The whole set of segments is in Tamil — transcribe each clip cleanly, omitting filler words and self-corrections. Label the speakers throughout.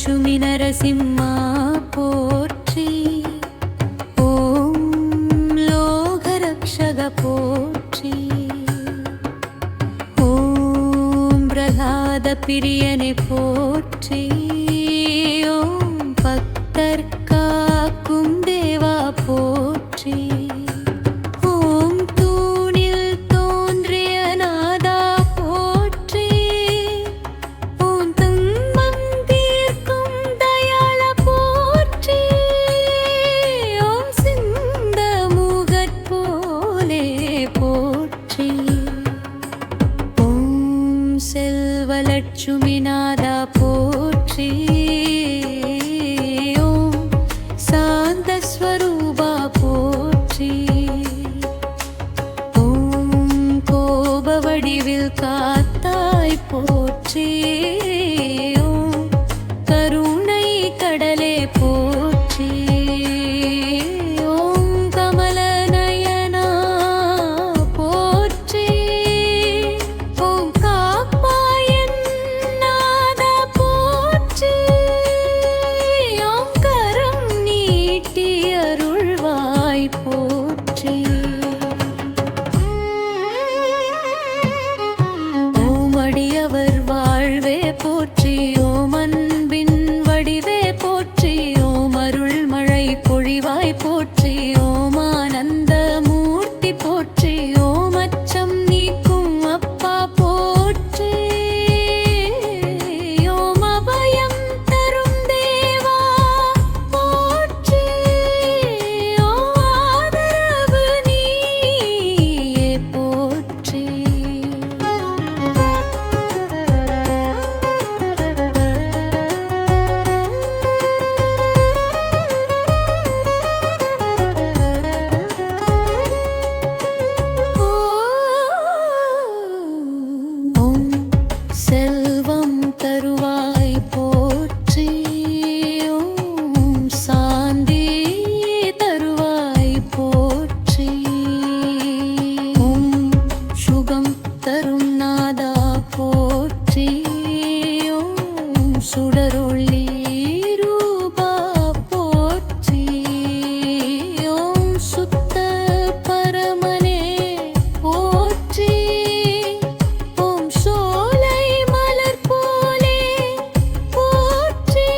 Speaker 1: லட்சுமி நரசிம்மா போற்றி. ஓம் லோகரக்ஷக போற்றி. ஓம் பிரஹ்லாத பிரியனை போற்றி. ஓம் பக்தர் காக்கும் தேவா போற்றி. ஓம் தூணில் தோன்றிய நாதா போற்றி. ஓம் துன்பம் தீர்க்கும் தயாள போற்றி. ஓம் சிந்த முகற்போலே போற்றி. ஓம் செல்வலட்சுமி நாதா போற்றி. ஓம் சாந்த ஸ்வரூபா போற்றி. ஓம் கோப வடிவில் காத்தாய் போற்றி. ஓம் கருணை கடலே போற்றி. ஓம் கமல நயனா போற்றி. ஓம் காப்பாயன் நாதா போற்றி. ஓம் கரம் நீட்டி அருள்வாய் போற்றி. ஓம் அடியவர் வாழ்வே போற்றி. ஓம் அன்பின் வடிவே போற்றி. ஓம் அருள் மழை பொழிவாய் போற்றி. ஓம் ஆனந்த மூர்த்தி போற்றி. ஓம் அச்சம் நீக்கும் அப்பா போற்றி. ஓம் அபயம் தரும் தேவா போற்றி. ஓம் ஆதரவு நீயே போற்றி. ஓம் செல்வம் தருவாய் போற்றி. ஓம் சாந்தி தருவாய் போற்றி. ஓம் சுகம் தரும் நாதா போற்றி. ஓம் சுடரொளி ரூபா போற்றி. ஓம் சுத்த பரமனே போற்றி. ஓம் சோலை மலர் போலே போற்றி.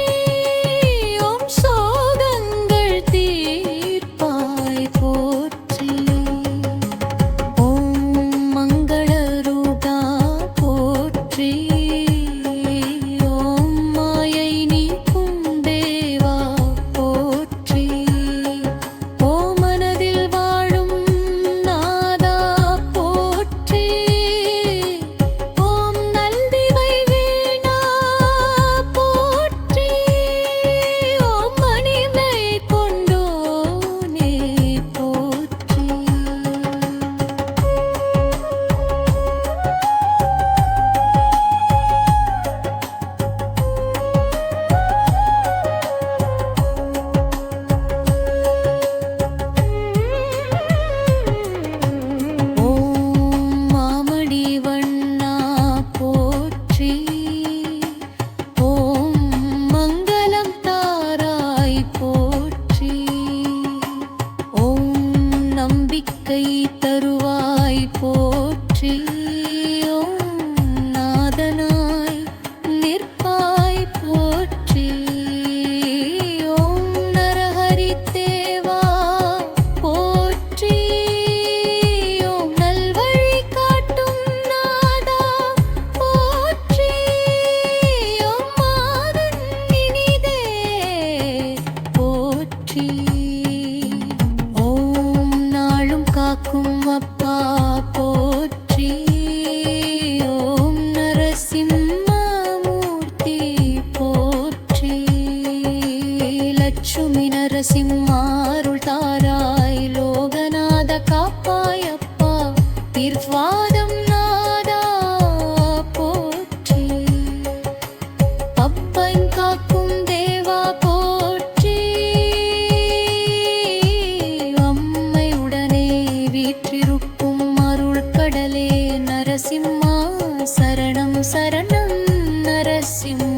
Speaker 1: ஓம் சோகங்கள் தீர்ப்பாய் போற்றி. ஓம் மங்கள ரூபா போற்றி. ஓம் மாயை நீக்கும் தேவா போற்றி. ஓம் மனதில் வாழும் நாதா போற்றி. ஓம் நல்திவை வீணா போற்றி. ஓம் மணிமை கொண்டோனே போற்றி. ஓம் மாமடி வண்ணா போற்றி. ஓம் மங்களம் தாராய் போற்றி. ஓம் நம்பிக்கை தருவாய் போற்றி. ஓம் நாதனாய் நிற்பாய் போற்றி. ஓம் நரஹரி தேவா போற்றி. ஓம் நல்வழி காட்டும் நாதா போற்றி. ஓம் மாதன் இனிதே போற்றி. ஓம் நாளும் காக்கும் அப்பா போற்றி. ஓம் நரசிம்மமூர்த்தி போற்றி. லட்சுமி நரசிம்மா அருள் தாராய். லோகநாத காப்பாய் அப்பா. தீர்வாதம் நாதா போற்றி. அப்பன் காக்கும் தேவா போற்றி. அம்மை உடனே வீற்றிருக்கும் அருள் கடலே நரசிம்மா சரணம் சரணம் நரசிம்மா.